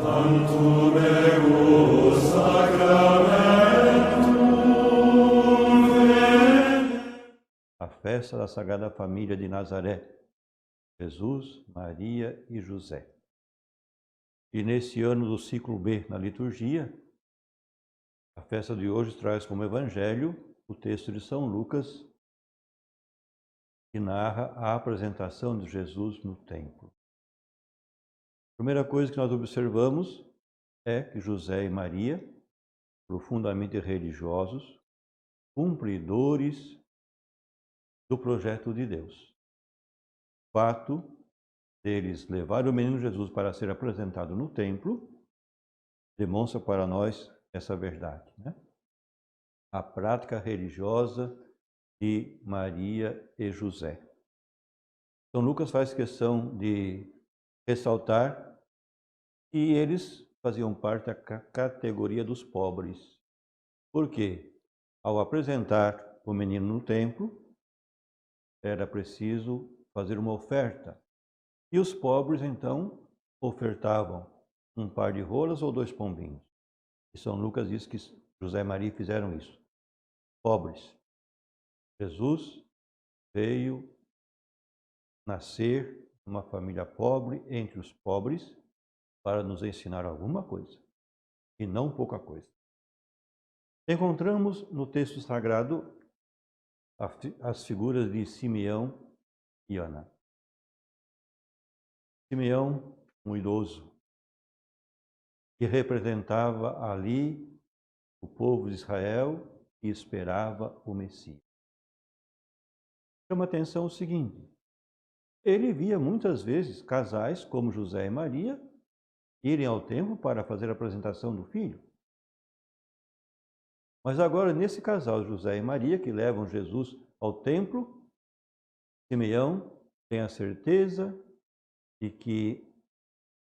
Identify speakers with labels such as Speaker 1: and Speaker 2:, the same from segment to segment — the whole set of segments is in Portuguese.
Speaker 1: Tantum ego sacramentum veni.
Speaker 2: A festa da Sagrada Família de Nazaré, Jesus, Maria e José. E nesse ano do ciclo B na liturgia, a festa de hoje traz como evangelho o texto de São Lucas, que narra a apresentação de Jesus no templo. A primeira coisa que nós observamos é que José e Maria, profundamente religiosos, cumpridores do projeto de Deus. O fato deles levarem o menino Jesus para ser apresentado no templo demonstra para nós essa verdade, né? A prática religiosa de Maria e José. São Lucas faz questão de ressaltar que eles faziam parte da categoria dos pobres. Por quê? Ao apresentar o menino no templo, era preciso fazer uma oferta. E os pobres, então, ofertavam um par de rolas ou 2 pombinhos. E São Lucas diz que José e Maria fizeram isso. Pobres. Jesus veio nascer numa família pobre, entre os pobres, para nos ensinar alguma coisa, e não pouca coisa. Encontramos no texto sagrado as figuras de Simeão e Ana. Simeão, um idoso, que representava ali o povo de Israel e esperava o Messias. Chama atenção o seguinte: ele via muitas vezes casais como José e Maria irem ao templo para fazer a apresentação do filho. Mas agora, nesse casal, José e Maria, que levam Jesus ao templo, Simeão tem a certeza de que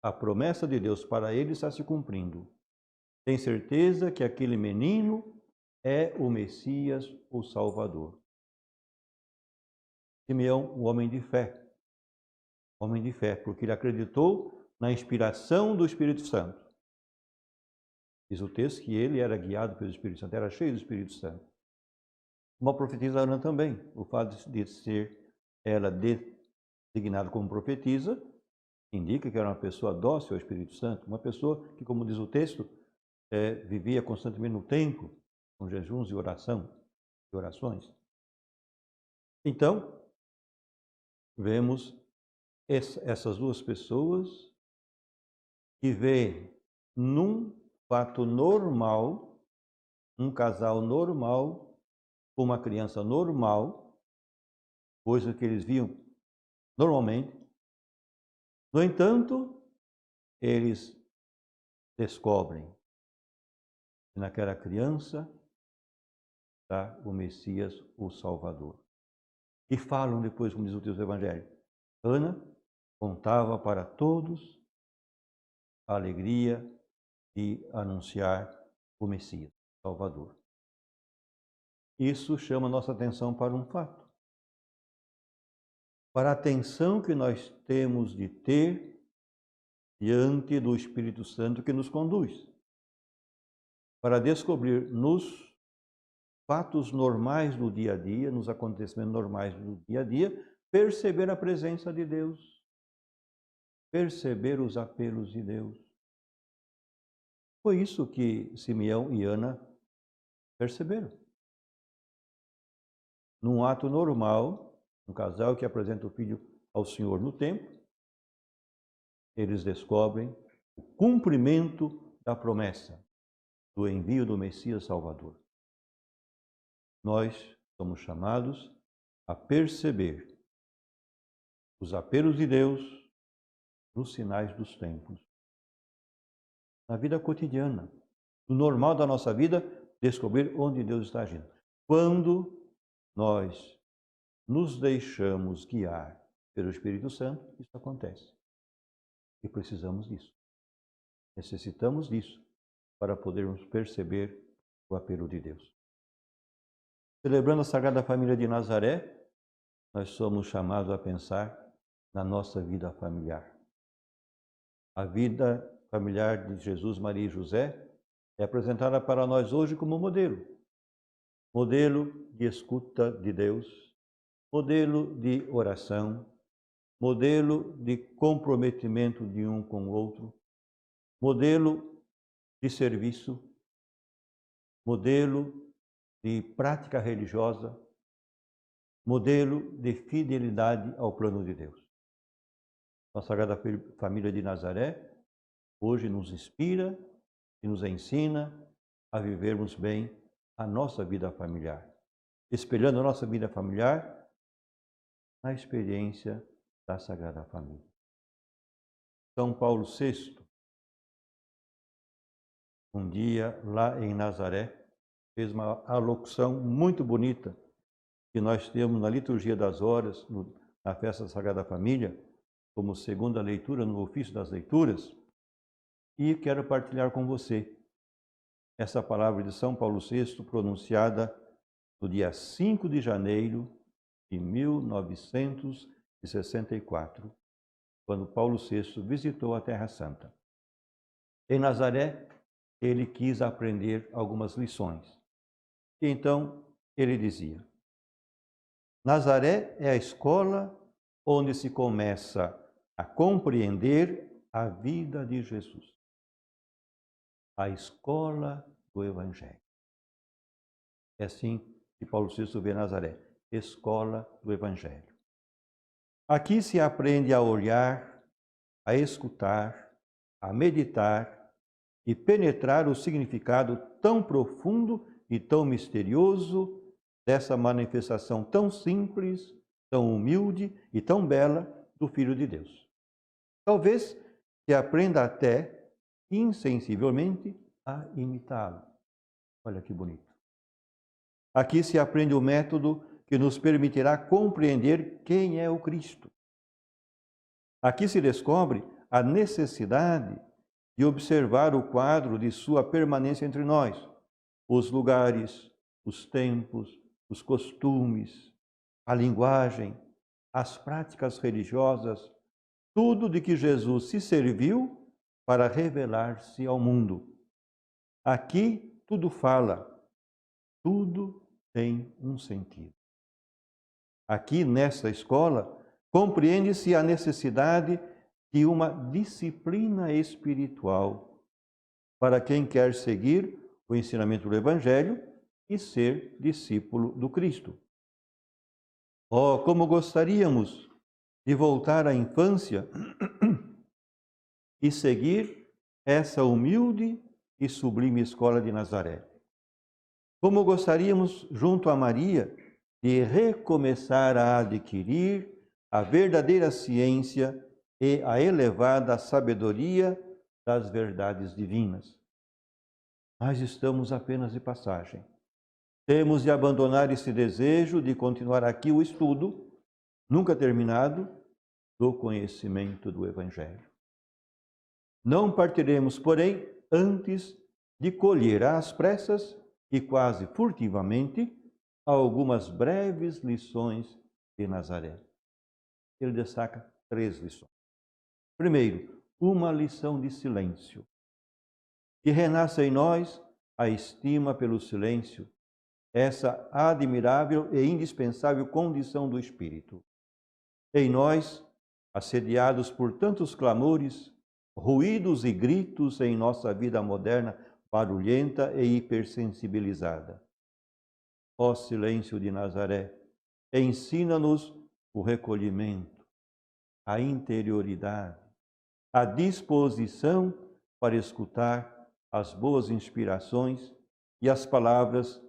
Speaker 2: a promessa de Deus para ele está se cumprindo. Tem certeza que aquele menino é o Messias, o Salvador. Simeão, o homem de fé, porque ele acreditou na inspiração do Espírito Santo. Diz o texto que ele era guiado pelo Espírito Santo, era cheio do Espírito Santo. Uma profetisa Ana também, o fato de ser ela designada como profetisa, indica que era uma pessoa dócil ao Espírito Santo, uma pessoa que, como diz o texto, vivia constantemente no templo, com jejuns e orações. Então, vemos essas duas pessoas que veem num fato normal, um casal normal, com uma criança normal, coisa que eles viam normalmente. No entanto, eles descobrem que naquela criança está o Messias, o Salvador. E falam depois, como diz o texto do Evangelho, Ana contava para todos a alegria de anunciar o Messias, o Salvador. Isso chama nossa atenção para um fato. Para a atenção que nós temos de ter diante do Espírito Santo que nos conduz. Para descobrir nos fatos normais do dia a dia, nos acontecimentos normais do dia a dia, perceber a presença de Deus, perceber os apelos de Deus. Foi isso que Simeão e Ana perceberam. Num ato normal, um casal que apresenta o filho ao Senhor no templo, eles descobrem o cumprimento da promessa do envio do Messias Salvador. Nós somos chamados a perceber os apelos de Deus nos sinais dos tempos. Na vida cotidiana, no normal da nossa vida, descobrir onde Deus está agindo. Quando nós nos deixamos guiar pelo Espírito Santo, isso acontece. E precisamos disso. Necessitamos disso para podermos perceber o apelo de Deus. Celebrando a Sagrada Família de Nazaré, nós somos chamados a pensar na nossa vida familiar. A vida familiar de Jesus, Maria e José é apresentada para nós hoje como modelo. Modelo de escuta de Deus, modelo de oração, modelo de comprometimento de um com o outro, modelo de serviço, modelo de prática religiosa, modelo de fidelidade ao plano de Deus. A Sagrada Família de Nazaré hoje nos inspira e nos ensina a vivermos bem a nossa vida familiar, espelhando a nossa vida familiar na experiência da Sagrada Família. São Paulo VI, um dia lá em Nazaré, fez uma alocução muito bonita que nós temos na liturgia das horas, na festa da Sagrada Família, como segunda leitura no ofício das leituras, e quero partilhar com você essa palavra de São Paulo VI, pronunciada no dia 5 de janeiro de 1964, quando Paulo VI visitou a Terra Santa. Em Nazaré, ele quis aprender algumas lições. E então, ele dizia: Nazaré é a escola onde se começa a compreender a vida de Jesus. A escola do Evangelho. É assim que Paulo VI vê Nazaré, escola do Evangelho. Aqui se aprende a olhar, a escutar, a meditar e penetrar o significado tão profundo e tão misterioso dessa manifestação tão simples, tão humilde e tão bela do Filho de Deus. Talvez se aprenda até insensivelmente a imitá-lo. Olha que bonito. Aqui se aprende o método que nos permitirá compreender quem é o Cristo. Aqui se descobre a necessidade de observar o quadro de sua permanência entre nós, os lugares, os tempos, os costumes, a linguagem, as práticas religiosas, tudo de que Jesus se serviu para revelar-se ao mundo. Aqui tudo fala, tudo tem um sentido. Aqui, nessa escola, compreende-se a necessidade de uma disciplina espiritual para quem quer seguir o ensinamento do Evangelho e ser discípulo do Cristo. Oh, como gostaríamos de voltar à infância e seguir essa humilde e sublime escola de Nazaré. Como gostaríamos, junto a Maria, de recomeçar a adquirir a verdadeira ciência e a elevada sabedoria das verdades divinas. Mas estamos apenas de passagem. Temos de abandonar esse desejo de continuar aqui o estudo, nunca terminado, do conhecimento do Evangelho. Não partiremos, porém, antes de colher às pressas e quase furtivamente algumas breves lições de Nazaré. Ele destaca 3 lições. Primeiro, uma lição de silêncio. Que renasça em nós a estima pelo silêncio, essa admirável e indispensável condição do espírito. Em nós, assediados por tantos clamores, ruídos e gritos em nossa vida moderna, barulhenta e hipersensibilizada. Ó silêncio de Nazaré, ensina-nos o recolhimento, a interioridade, a disposição para escutar as boas inspirações e as palavras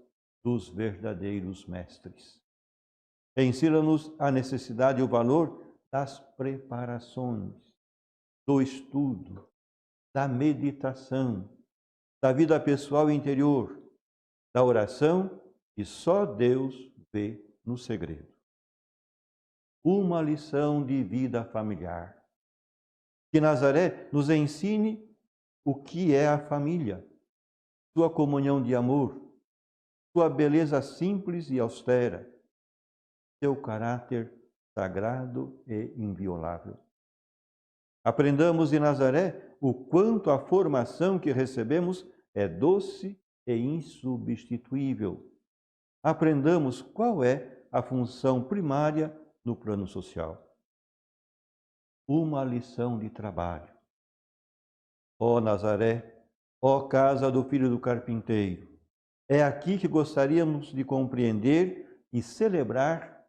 Speaker 2: dos verdadeiros mestres. Ensina-nos a necessidade e o valor das preparações, do estudo, da meditação, da vida pessoal e interior, da oração que só Deus vê no segredo. Uma lição de vida familiar. Que Nazaré nos ensine o que é a família, sua comunhão de amor, sua beleza simples e austera, seu caráter sagrado e inviolável. Aprendamos de Nazaré o quanto a formação que recebemos é doce e insubstituível. Aprendamos qual é a função primária no plano social. Uma lição de trabalho. Ó Nazaré, ó casa do filho do carpinteiro, é aqui que gostaríamos de compreender e celebrar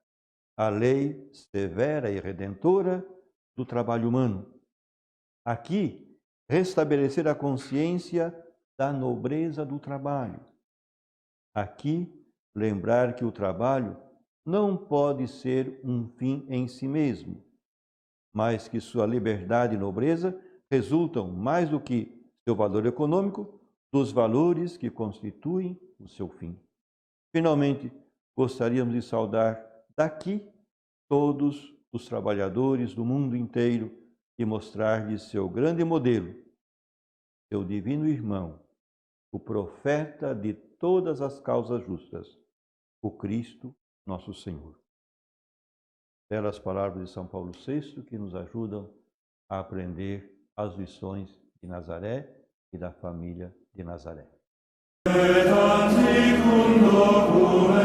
Speaker 2: a lei severa e redentora do trabalho humano. Aqui, restabelecer a consciência da nobreza do trabalho. Aqui, lembrar que o trabalho não pode ser um fim em si mesmo, mas que sua liberdade e nobreza resultam, mais do que seu valor econômico, dos valores que constituem o seu fim. Finalmente, gostaríamos de saudar daqui todos os trabalhadores do mundo inteiro e mostrar-lhes seu grande modelo, seu divino irmão, o profeta de todas as causas justas, o Cristo, nosso Senhor. Belas palavras de São Paulo VI que nos ajudam a aprender as lições de Nazaré e da família de Nazaré.
Speaker 1: Et anticum locum